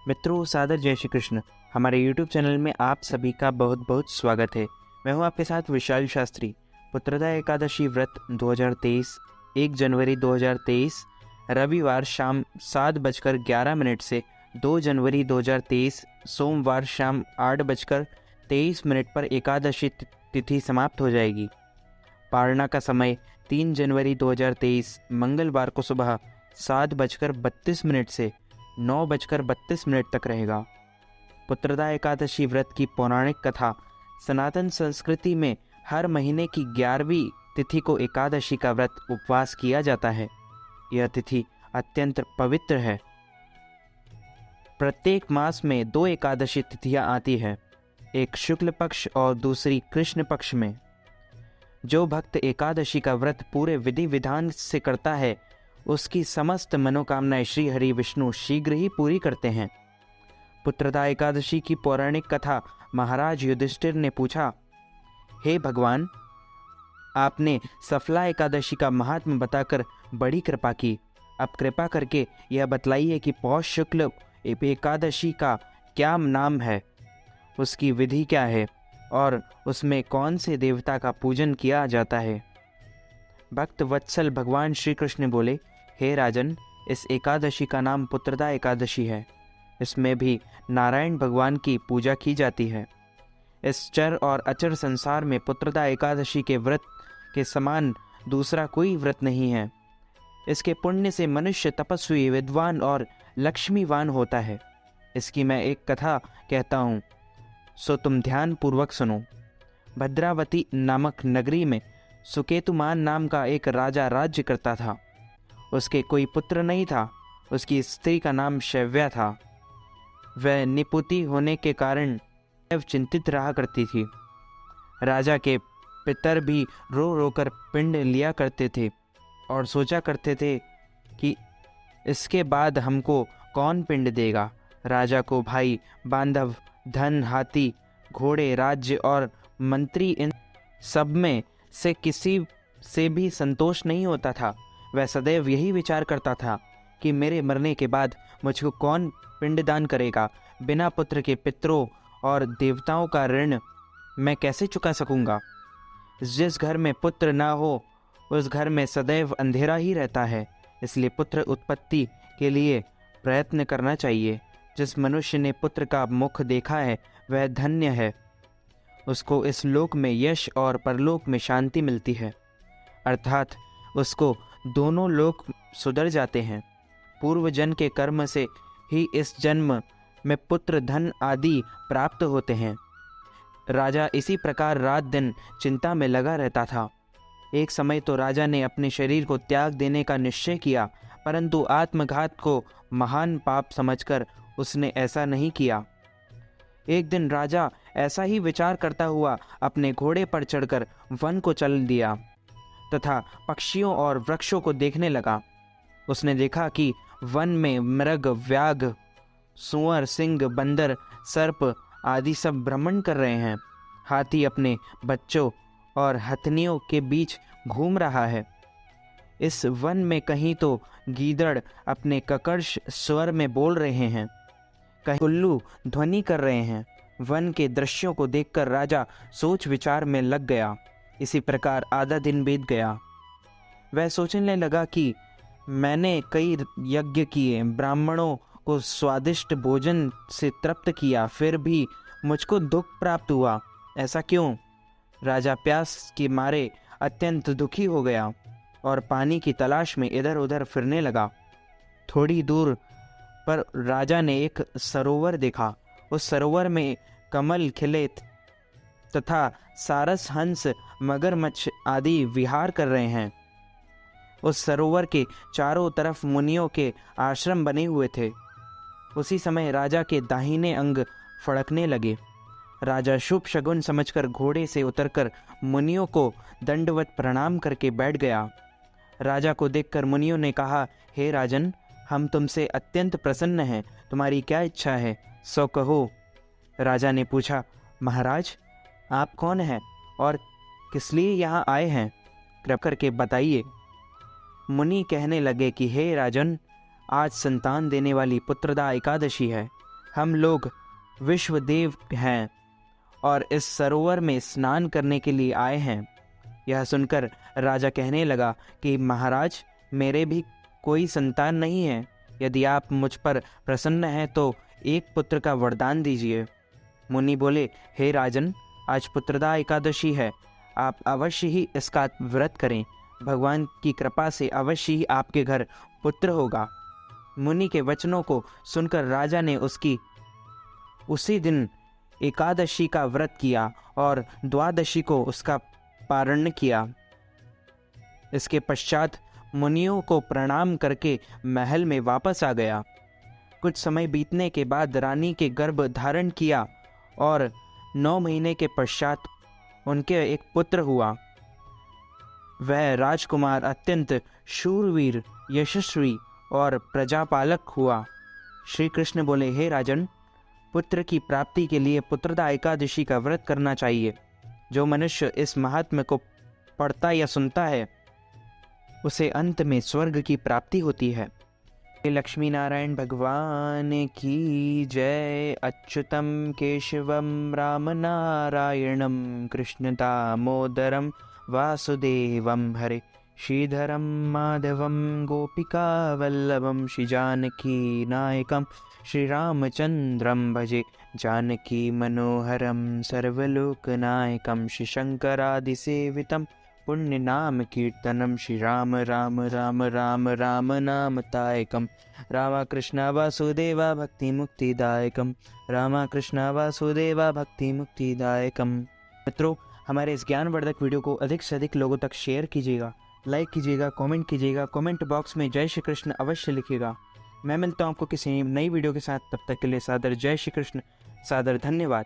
मित्रों, सादर जय श्री कृष्ण। हमारे YouTube चैनल में आप सभी का बहुत बहुत स्वागत है। मैं हूं आपके साथ विशाल शास्त्री। पुत्रदा एकादशी व्रत 2023 1 जनवरी 2023 रविवार शाम 7:11 से 2 जनवरी 2023 सोमवार शाम 8:23 पर एकादशी तिथि समाप्त हो जाएगी। पारणा का समय 3 जनवरी 2023 मंगलवार को सुबह 7:32 से 9:32 तक रहेगा। पुत्रदा एकादशी व्रत की पौराणिक कथा। सनातन संस्कृति में हर महीने की 11वीं तिथि को एकादशी का व्रत उपवास किया जाता है। यह तिथि अत्यंत पवित्र है। प्रत्येक मास में 2 एकादशी तिथियां आती है, एक शुक्ल पक्ष और दूसरी कृष्ण पक्ष में। जो भक्त एकादशी का व्रत पूरे विधि विधान से करता है, उसकी समस्त मनोकामनाएं श्री हरि विष्णु शीघ्र ही पूरी करते हैं। पुत्रदा एकादशी की पौराणिक कथा। महाराज युधिष्ठिर ने पूछा, हे भगवान, आपने सफला एकादशी का महात्म्य बताकर बड़ी कृपा की। अब कृपा करके यह बतलाइए कि पौष शुक्ल एकादशी का क्या नाम है, उसकी विधि क्या है और उसमें कौन से देवता का पूजन किया जाता है। भक्त वत्सल भगवान श्री कृष्ण बोले, हे राजन, इस एकादशी का नाम पुत्रदा एकादशी है। इसमें भी नारायण भगवान की पूजा की जाती है। इस चर और अचर संसार में पुत्रदा एकादशी के व्रत के समान दूसरा कोई व्रत नहीं है। इसके पुण्य से मनुष्य तपस्वी, विद्वान और लक्ष्मीवान होता है। इसकी मैं एक कथा कहता हूँ, सो तुम ध्यान पूर्वक सुनो। भद्रावती नामक नगरी में सुकेतुमान नाम का एक राजा राज्य करता था। उसके कोई पुत्र नहीं था। उसकी स्त्री का नाम शैव्या था। वह निपुति होने के कारण चिंतित रहा करती थी। राजा के पितर भी रो रो कर पिंड लिया करते थे और सोचा करते थे कि इसके बाद हमको कौन पिंड देगा। राजा को भाई, बांधव, धन, हाथी, घोड़े, राज्य और मंत्री, इन सब में से किसी से भी संतोष नहीं होता था। वह सदैव यही विचार करता था कि मेरे मरने के बाद मुझको कौन पिंडदान करेगा। बिना पुत्र के पितरों और देवताओं का ऋण मैं कैसे चुका सकूंगा। जिस घर में पुत्र ना हो, उस घर में सदैव अंधेरा ही रहता है। इसलिए पुत्र उत्पत्ति के लिए प्रयत्न करना चाहिए। जिस मनुष्य ने पुत्र का मुख देखा है, वह धन्य है। उसको इस लोक में यश और परलोक में शांति मिलती है, अर्थात उसको दोनों लोक सुधर जाते हैं। पूर्व जन्म के कर्म से ही इस जन्म में पुत्र, धन आदि प्राप्त होते हैं। राजा इसी प्रकार रात दिन चिंता में लगा रहता था। एक समय तो राजा ने अपने शरीर को त्याग देने का निश्चय किया, परंतु आत्मघात को महान पाप समझकर उसने ऐसा नहीं किया। एक दिन राजा ऐसा ही विचार करता हुआ अपने घोड़े पर चढ़कर वन को चल दिया तथा पक्षियों और वृक्षों को देखने लगा। उसने देखा कि वन में मृग, व्याघ, सूअर, सिंह, बंदर, सर्प आदि सब भ्रमण कर रहे हैं। हाथी अपने बच्चों और हथनियों के बीच घूम रहा है। इस वन में कहीं तो गीदड़ अपने ककर्ष स्वर में बोल रहे हैं, कहीं उल्लू ध्वनि कर रहे हैं। वन के दृश्यों को देखकर राजा सोच विचार में लग गया। इसी प्रकार आधा दिन बीत गया। वह सोचने लगा कि मैंने कई यज्ञ किए, ब्राह्मणों को स्वादिष्ट भोजन से तृप्त किया, फिर भी मुझको दुख प्राप्त हुआ। ऐसा क्यों? राजा प्यास के मारे अत्यंत दुखी हो गया और पानी की तलाश में इधर उधर फिरने लगा। थोड़ी दूर पर राजा ने एक सरोवर देखा। उस सरोवर में कमल खिले तथा सारस, हंस, मगरमच्छ आदि विहार कर रहे हैं। उस सरोवर के चारों तरफ मुनियों के आश्रम बने हुए थे। उसी समय राजा के दाहिने अंग फड़कने लगे। राजा शुभ शगुन समझकर घोड़े से उतरकर मुनियों को दंडवत प्रणाम करके बैठ गया। राजा को देखकर मुनियों ने कहा, हे राजन, हम तुमसे अत्यंत प्रसन्न हैं। तुम्हारी क्या इच्छा है, सो कहो। राजा ने पूछा, महाराज, आप कौन हैं और किस लिए यहाँ आए हैं, कृपा करके बताइए। मुनि कहने लगे कि हे राजन, आज संतान देने वाली पुत्रदा एकादशी है। हम लोग विश्वदेव हैं और इस सरोवर में स्नान करने के लिए आए हैं। यह सुनकर राजा कहने लगा कि महाराज, मेरे भी कोई संतान नहीं है। यदि आप मुझ पर प्रसन्न हैं तो एक पुत्र का वरदान दीजिए। मुनि बोले, हे राजन, आज पुत्रदा एकादशी है, आप अवश्य ही इसका व्रत करें। भगवान की कृपा से अवश्य ही आपके घर पुत्र होगा। मुनि के वचनों को सुनकर राजा ने उसी दिन एकादशी का व्रत किया और द्वादशी को उसका पारण किया। इसके पश्चात मुनियों को प्रणाम करके महल में वापस आ गया। कुछ समय बीतने के बाद रानी के गर्भ धारण किया और 9 महीने के पश्चात उनके एक पुत्र हुआ। वह राजकुमार अत्यंत शूरवीर, यशस्वी और प्रजापालक हुआ। श्री कृष्ण बोले, हे राजन, पुत्र की प्राप्ति के लिए पुत्रदा एकादशी का व्रत करना चाहिए। जो मनुष्य इस महात्म्य को पढ़ता या सुनता है उसे अंत में स्वर्ग की प्राप्ति होती है। लक्ष्मी नारायण भगवान की जय। अच्युतम केशवम राम नारायणम कृष्ण दामोदरम वासुदेवम हरे, श्रीधरम माधवम गोपिका वल्लभम, श्री जानकी नायकम श्री रामचंद्रम भजे, जानकी मनोहरम सर्वलोकनायकम, श्री शंकरादिसेवितम पुण्य नाम कीर्तनम, श्री राम राम राम राम राम नाम तायकम, रामा कृष्णा वासुदेवा भक्ति मुक्तिदायकम, रामा कृष्णा वासुदेवा भक्ति मुक्तिदायकम। मित्रों, हमारे इस ज्ञानवर्धक वीडियो को अधिक से अधिक लोगों तक शेयर कीजिएगा, लाइक कीजिएगा, कमेंट कीजिएगा, कमेंट बॉक्स में जय श्री कृष्ण अवश्य लिखिएगा। मैं मिलता हूँ आपको किसी नई वीडियो के साथ। तब तक के लिए सादर जय श्री कृष्ण, सादर धन्यवाद।